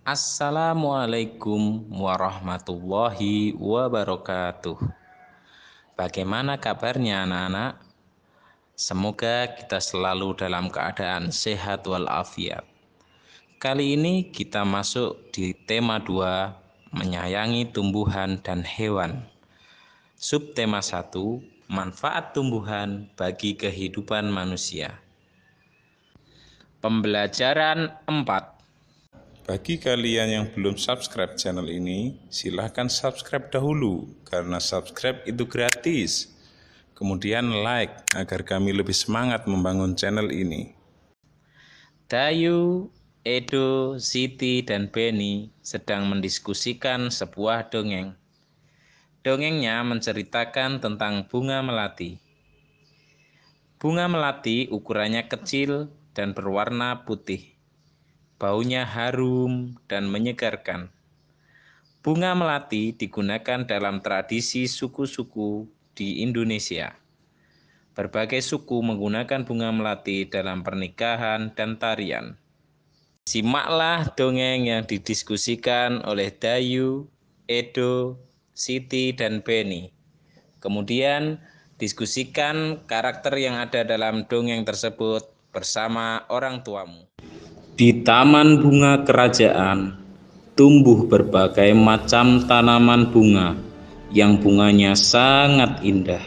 Assalamualaikum warahmatullahi wabarakatuh. Bagaimana kabarnya anak-anak? Semoga kita selalu dalam keadaan sehat walafiat. Kali ini kita masuk di tema 2, menyayangi tumbuhan dan hewan. Subtema 1, manfaat tumbuhan bagi kehidupan manusia. Pembelajaran 4. Bagi kalian yang belum subscribe channel ini, silahkan subscribe dahulu karena subscribe itu gratis. Kemudian like agar kami lebih semangat membangun channel ini. Dayu, Edo, Siti, dan Benny sedang mendiskusikan sebuah dongeng. Dongengnya menceritakan tentang bunga melati. Bunga melati ukurannya kecil dan berwarna putih. Baunya harum dan menyegarkan. Bunga melati digunakan dalam tradisi suku-suku di Indonesia. Berbagai suku menggunakan bunga melati dalam pernikahan dan tarian. Simaklah dongeng yang didiskusikan oleh Dayu, Edo, Siti, dan Benny. Kemudian diskusikan karakter yang ada dalam dongeng tersebut bersama orang tuamu. Di taman bunga kerajaan, tumbuh berbagai macam tanaman bunga yang bunganya sangat indah.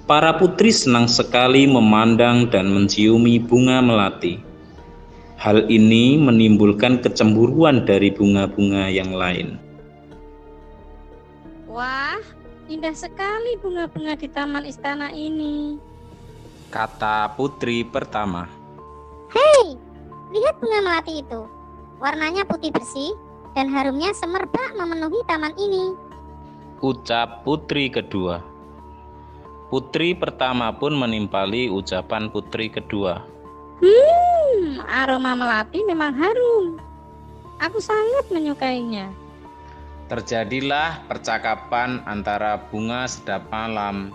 Para putri senang sekali memandang dan menciumi bunga melati. Hal ini menimbulkan kecemburuan dari bunga-bunga yang lain. Wah, indah sekali bunga-bunga di taman istana ini, Kata putri pertama. Hei, lihat bunga melati itu. Warnanya putih bersih dan harumnya semerbak memenuhi taman ini. Ucap putri kedua. Putri pertama pun menimpali ucapan putri kedua. aroma melati memang harum. Aku sangat menyukainya. Terjadilah percakapan antara bunga sedap malam,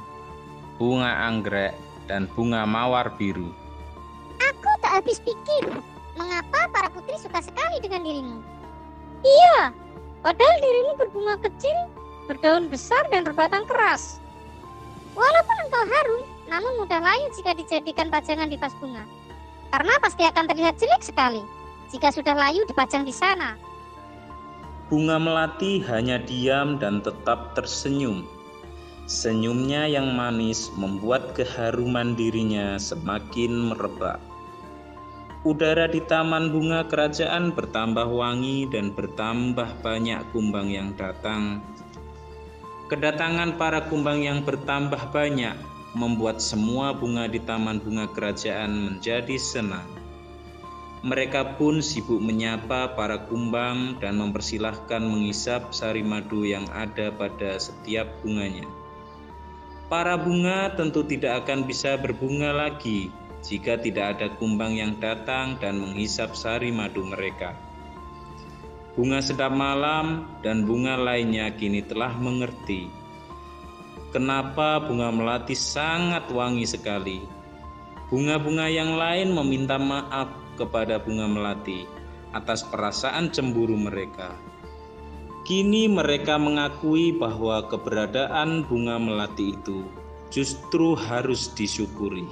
bunga anggrek, dan bunga mawar biru. Aku tak habis pikir, mengapa para putri suka sekali dengan dirimu. Iya, padahal dirimu berbunga kecil, berdaun besar dan berbatang keras. Walaupun engkau harum, namun mudah layu jika dijadikan pajangan di vas bunga. Karena pasti akan terlihat jelek sekali jika sudah layu dipajang di sana. Bunga melati hanya diam dan tetap tersenyum. Senyumnya yang manis membuat keharuman dirinya semakin merebak. Udara di taman bunga kerajaan bertambah wangi dan bertambah banyak kumbang yang datang. Kedatangan para kumbang yang bertambah banyak membuat semua bunga di taman bunga kerajaan menjadi senang. Mereka pun sibuk menyapa para kumbang dan mempersilahkan menghisap sari madu yang ada pada setiap bunganya. Para bunga tentu tidak akan bisa berbunga lagi jika tidak ada kumbang yang datang dan menghisap sari madu mereka. Bunga sedap malam dan bunga lainnya kini telah mengerti kenapa bunga melati sangat wangi sekali. Bunga-bunga yang lain meminta maaf kepada bunga melati atas perasaan cemburu mereka. Kini mereka mengakui bahwa keberadaan bunga melati itu justru harus disyukuri.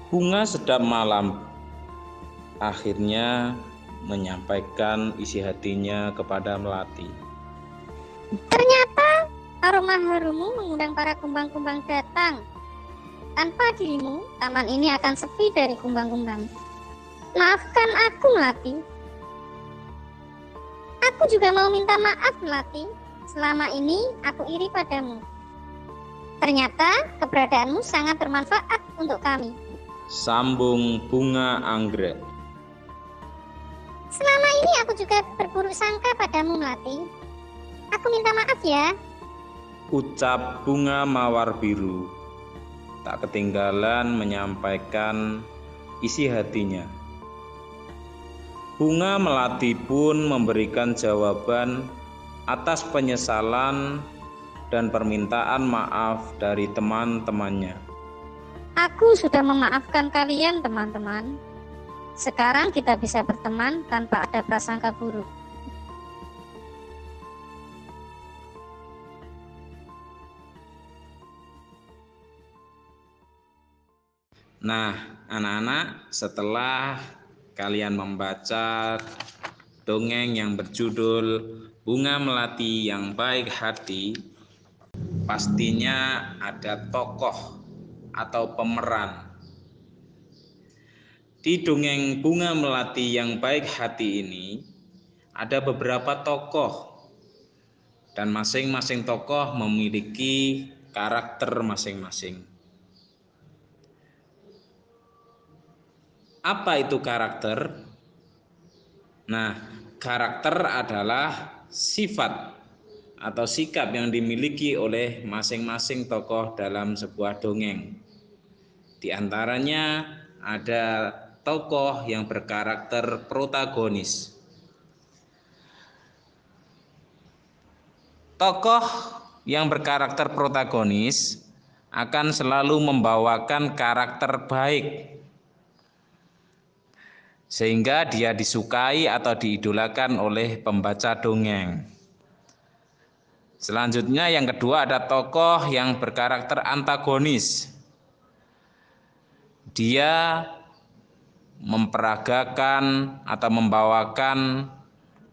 Bunga sedap malam akhirnya menyampaikan isi hatinya kepada melati. Ternyata aroma harummu mengundang para kumbang-kumbang datang. Tanpa dirimu, taman ini akan sepi dari kumbang-kumbang. Maafkan aku, Melati. Aku juga mau minta maaf, Melati. Selama ini aku iri padamu. Ternyata keberadaanmu sangat bermanfaat untuk kami. Sambung bunga anggrek. Selama ini aku juga berburuk sangka padamu, Melati. Aku minta maaf ya. Ucap bunga mawar biru. Tak ketinggalan menyampaikan isi hatinya. Bunga melati pun memberikan jawaban atas penyesalan dan permintaan maaf dari teman-temannya. Aku sudah memaafkan kalian, teman-teman. Sekarang kita bisa berteman tanpa ada prasangka buruk. Nah, anak-anak, setelah kalian membaca dongeng yang berjudul Bunga Melati yang Baik Hati, pastinya ada tokoh atau pemeran. Di dongeng Bunga Melati yang Baik Hati ini ada beberapa tokoh, dan masing-masing tokoh memiliki karakter masing-masing. Apa itu karakter? Nah, karakter adalah sifat atau sikap yang dimiliki oleh masing-masing tokoh dalam sebuah dongeng. Di antaranya ada tokoh yang berkarakter protagonis. Tokoh yang berkarakter protagonis akan selalu membawakan karakter baik, sehingga dia disukai atau diidolakan oleh pembaca dongeng. Selanjutnya yang kedua ada tokoh yang berkarakter antagonis. Dia memperagakan atau membawakan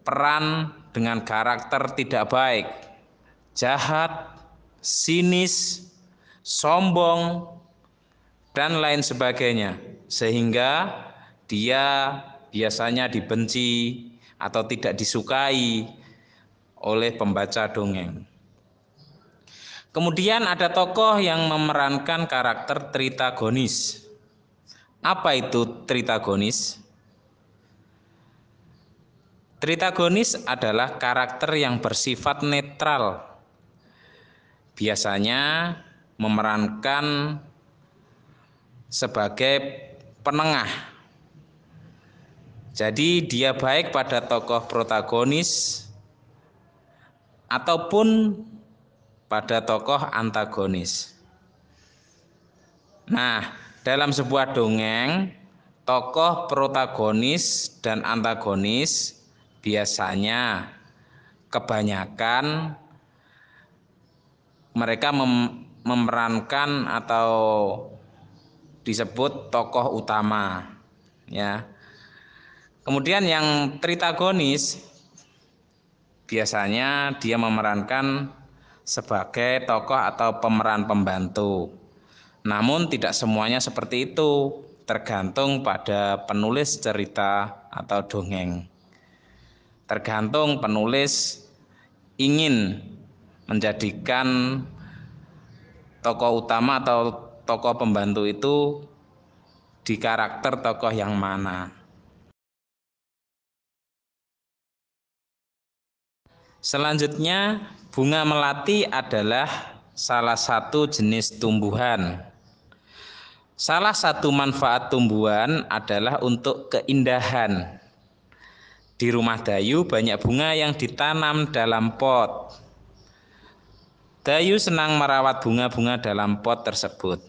peran dengan karakter tidak baik, jahat, sinis, sombong, dan lain sebagainya, sehingga dia biasanya dibenci atau tidak disukai oleh pembaca dongeng. Kemudian ada tokoh yang memerankan karakter tritagonis. Apa itu tritagonis? Tritagonis adalah karakter yang bersifat netral. Biasanya memerankan sebagai penengah. Jadi dia baik pada tokoh protagonis ataupun pada tokoh antagonis. Nah, dalam sebuah dongeng, tokoh protagonis dan antagonis biasanya kebanyakan mereka memerankan atau disebut tokoh utama, ya. Kemudian yang tritagonis biasanya dia memerankan sebagai tokoh atau pemeran pembantu. Namun tidak semuanya seperti itu, tergantung pada penulis cerita atau dongeng. Tergantung penulis ingin menjadikan tokoh utama atau tokoh pembantu itu di karakter tokoh yang mana. Selanjutnya, bunga melati adalah salah satu jenis tumbuhan. Salah satu manfaat tumbuhan adalah untuk keindahan. Di rumah Dayu banyak bunga yang ditanam dalam pot. Dayu senang merawat bunga-bunga dalam pot tersebut.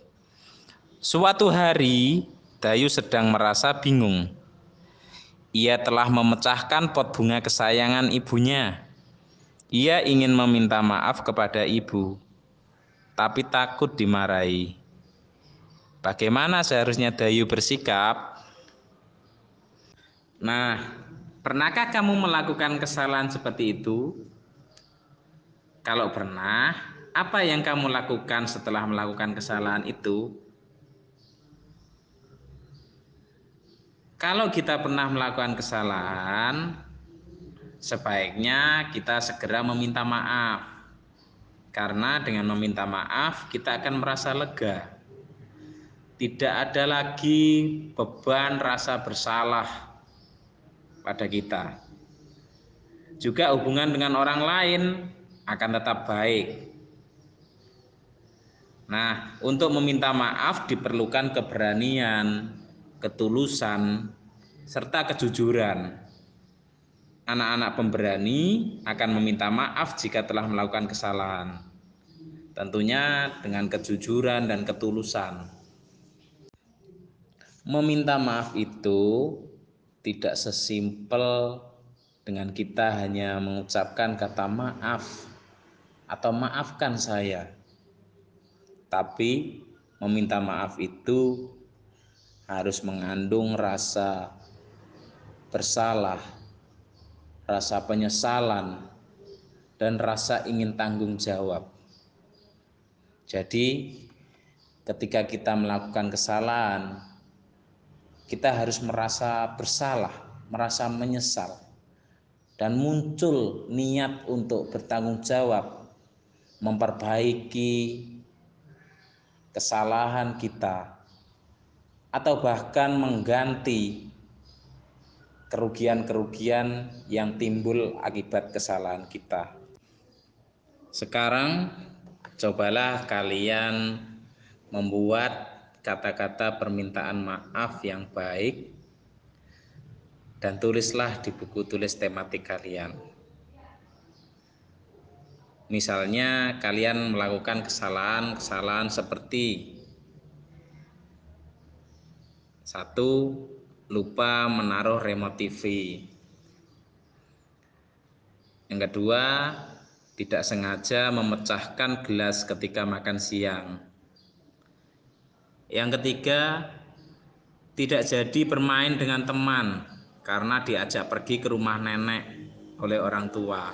Suatu hari, Dayu sedang merasa bingung. Ia telah memecahkan pot bunga kesayangan ibunya. Ia ingin meminta maaf kepada ibu, tapi takut dimarahi. Bagaimana seharusnya Dayu bersikap? Nah, pernahkah kamu melakukan kesalahan seperti itu? Kalau pernah, apa yang kamu lakukan setelah melakukan kesalahan itu? Kalau kita pernah melakukan kesalahan, sebaiknya kita segera meminta maaf. Karena dengan meminta maaf, kita akan merasa lega. Tidak ada lagi beban rasa bersalah pada kita. Juga hubungan dengan orang lain akan tetap baik. Nah, untuk meminta maaf diperlukan keberanian, ketulusan, serta kejujuran. Anak-anak pemberani akan meminta maaf jika telah melakukan kesalahan. Tentunya dengan kejujuran dan ketulusan. Meminta maaf itu tidak sesimpel dengan kita hanya mengucapkan kata maaf atau maafkan saya. Tapi meminta maaf itu harus mengandung rasa bersalah, rasa penyesalan, dan rasa ingin tanggung jawab. Jadi ketika kita melakukan kesalahan, kita harus merasa bersalah, merasa menyesal, dan muncul niat untuk bertanggung jawab, memperbaiki kesalahan kita, atau bahkan mengganti kerugian-kerugian yang timbul akibat kesalahan kita. Sekarang cobalah kalian membuat kata-kata permintaan maaf yang baik dan tulislah di buku tulis tematik kalian. Misalnya kalian melakukan kesalahan seperti 1. Lupa menaruh remote TV. Yang kedua, tidak sengaja memecahkan gelas ketika makan siang. Yang ketiga, tidak jadi bermain dengan teman karena diajak pergi ke rumah nenek oleh orang tua,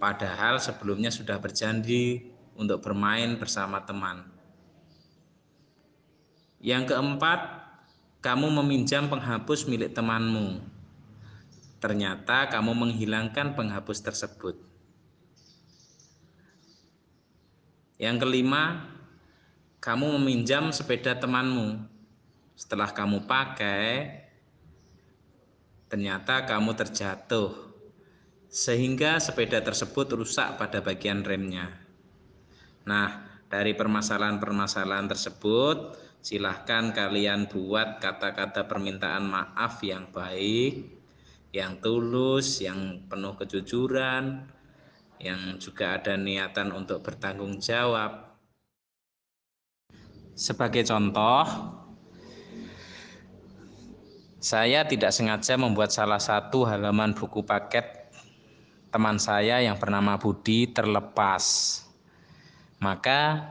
padahal sebelumnya sudah berjanji untuk bermain bersama teman. Yang keempat, kamu meminjam penghapus milik temanmu. Ternyata kamu menghilangkan penghapus tersebut. Yang kelima, kamu meminjam sepeda temanmu. Setelah kamu pakai, ternyata kamu terjatuh, sehingga sepeda tersebut rusak pada bagian remnya. Nah, dari permasalahan-permasalahan tersebut, silahkan kalian buat kata-kata permintaan maaf yang baik, yang tulus, yang penuh kejujuran, yang juga ada niatan untuk bertanggung jawab. Sebagai contoh, saya tidak sengaja membuat salah satu halaman buku paket teman saya yang bernama Budi terlepas. Maka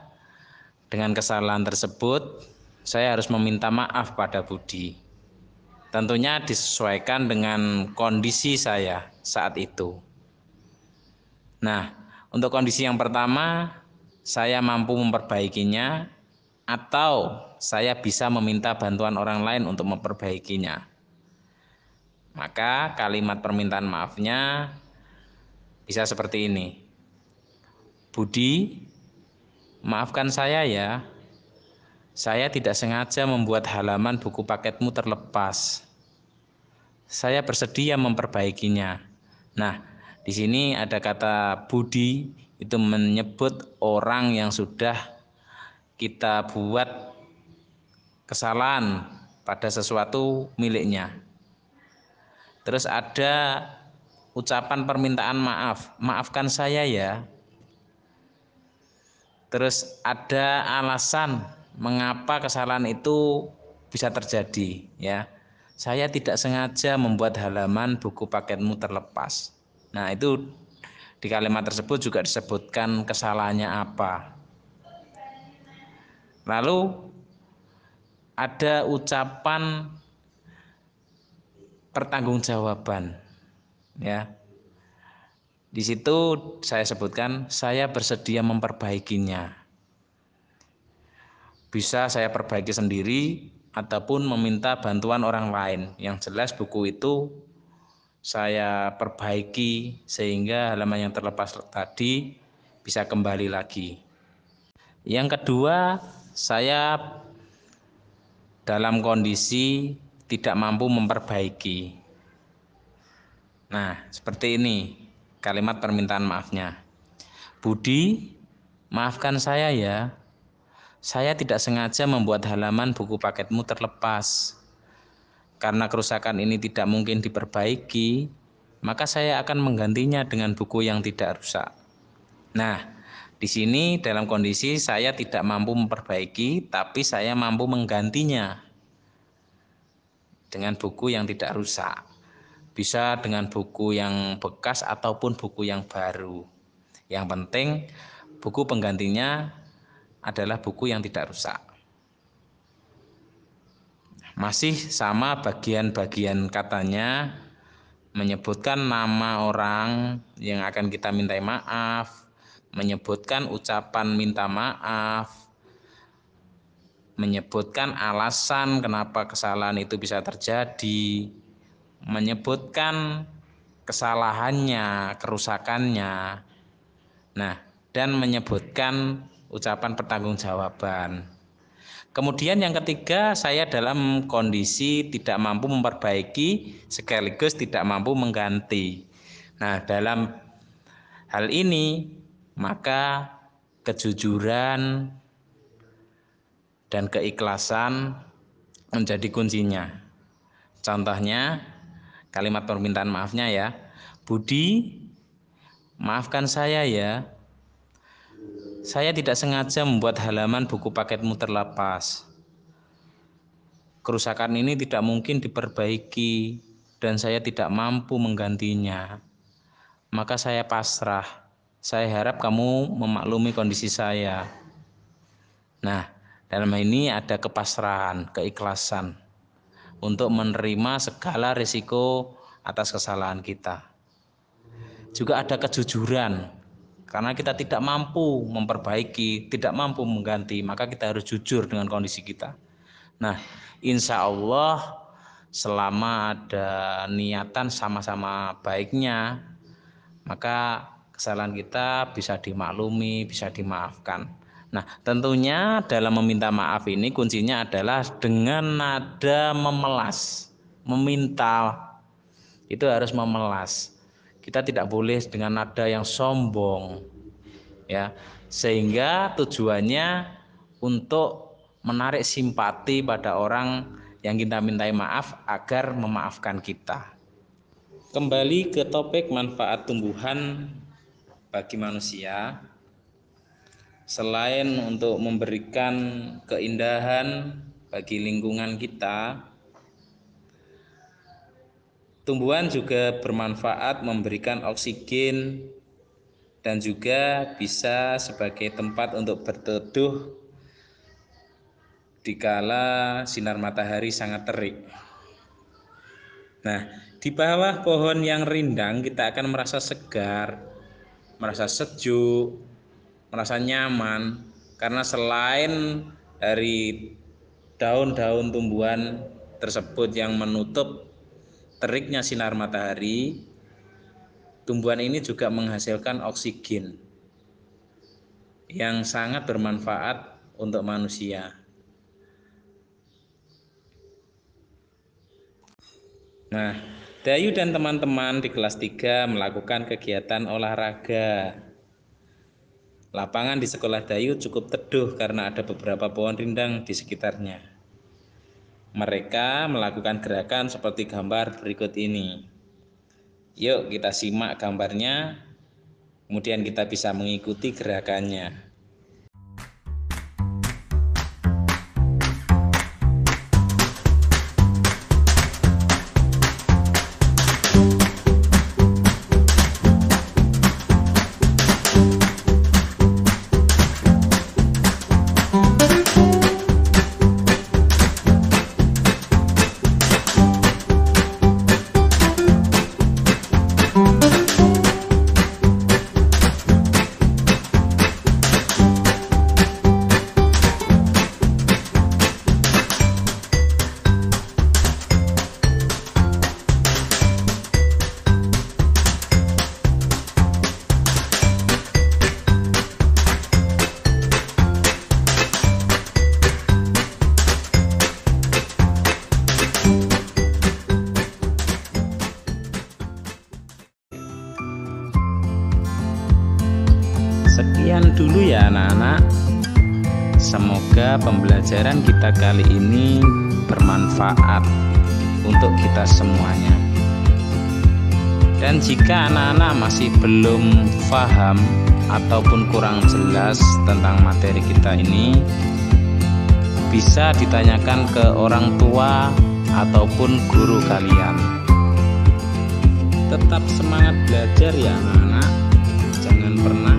dengan kesalahan tersebut, saya harus meminta maaf pada Budi. Tentunya disesuaikan dengan kondisi saya saat itu. Nah, untuk kondisi yang pertama, saya mampu memperbaikinya atau saya bisa meminta bantuan orang lain untuk memperbaikinya. Maka kalimat permintaan maafnya bisa seperti ini. Budi, maafkan saya ya. Saya tidak sengaja membuat halaman buku paketmu terlepas. Saya bersedia memperbaikinya. Nah, di sini ada kata Budi, itu menyebut orang yang sudah kita buat kesalahan pada sesuatu miliknya. Terus ada ucapan permintaan maaf, maafkan saya ya. Terus ada alasan mengapa kesalahan itu bisa terjadi ya. Saya tidak sengaja membuat halaman buku paketmu terlepas. Nah, itu di kalimat tersebut juga disebutkan kesalahannya apa. Lalu ada ucapan pertanggungjawaban ya. Di situ saya sebutkan saya bersedia memperbaikinya. Bisa saya perbaiki sendiri ataupun meminta bantuan orang lain. Yang jelas buku itu saya perbaiki sehingga halaman yang terlepas tadi bisa kembali lagi. Yang kedua, saya dalam kondisi tidak mampu memperbaiki. Nah, seperti ini kalimat permintaan maafnya. Budi, maafkan saya ya. Saya tidak sengaja membuat halaman buku paketmu terlepas. Karena kerusakan ini tidak mungkin diperbaiki, maka saya akan menggantinya dengan buku yang tidak rusak. Nah, di sini dalam kondisi saya tidak mampu memperbaiki, tapi saya mampu menggantinya. dengan buku yang tidak rusak. Bisa dengan buku yang bekas ataupun buku yang baru. Yang penting buku penggantinya adalah buku yang tidak rusak. Masih sama bagian-bagian katanya, menyebutkan nama orang yang akan kita mintai maaf, menyebutkan ucapan minta maaf, menyebutkan alasan kenapa kesalahan itu bisa terjadi, menyebutkan kesalahannya, kerusakannya, dan menyebutkan ucapan pertanggungjawaban. Kemudian yang ketiga, saya dalam kondisi tidak mampu memperbaiki sekaligus tidak mampu mengganti. Dalam hal ini maka kejujuran dan keikhlasan menjadi kuncinya. Contohnya kalimat permintaan maafnya ya, Budi, maafkan saya ya. Saya tidak sengaja membuat halaman buku paketmu terlepas. Kerusakan ini tidak mungkin diperbaiki dan saya tidak mampu menggantinya. Maka saya pasrah. Saya harap kamu memaklumi kondisi saya. Dalam ini ada kepasrahan, keikhlasan untuk menerima segala risiko atas kesalahan kita. Juga ada kejujuran. Karena kita tidak mampu memperbaiki, tidak mampu mengganti, maka kita harus jujur dengan kondisi kita. Insya Allah selama ada niatan sama-sama baiknya, maka kesalahan kita bisa dimaklumi, bisa dimaafkan. Tentunya dalam meminta maaf ini kuncinya adalah dengan nada memelas, meminta itu harus memelas. Kita tidak boleh dengan nada yang sombong, ya, sehingga tujuannya untuk menarik simpati pada orang yang kita mintai maaf agar memaafkan kita. Kembali ke topik manfaat tumbuhan bagi manusia, selain untuk memberikan keindahan bagi lingkungan kita, tumbuhan juga bermanfaat memberikan oksigen dan juga bisa sebagai tempat untuk berteduh dikala sinar matahari sangat terik. Di bawah pohon yang rindang kita akan merasa segar, merasa sejuk, merasa nyaman, karena selain dari daun-daun tumbuhan tersebut yang menutup teriknya sinar matahari, tumbuhan ini juga menghasilkan oksigen yang sangat bermanfaat untuk manusia. Dayu dan teman-teman di kelas 3 melakukan kegiatan olahraga. Lapangan di sekolah Dayu cukup teduh karena ada beberapa pohon rindang di sekitarnya. Mereka melakukan gerakan seperti gambar berikut ini. Yuk kita simak gambarnya, kemudian kita bisa mengikuti gerakannya. Sekian dulu ya anak-anak. Semoga pembelajaran kita kali ini bermanfaat untuk kita semuanya. Dan jika anak-anak masih belum paham ataupun kurang jelas tentang materi kita ini, bisa ditanyakan ke orang tua ataupun guru kalian. Tetap semangat belajar ya anak-anak. Jangan pernah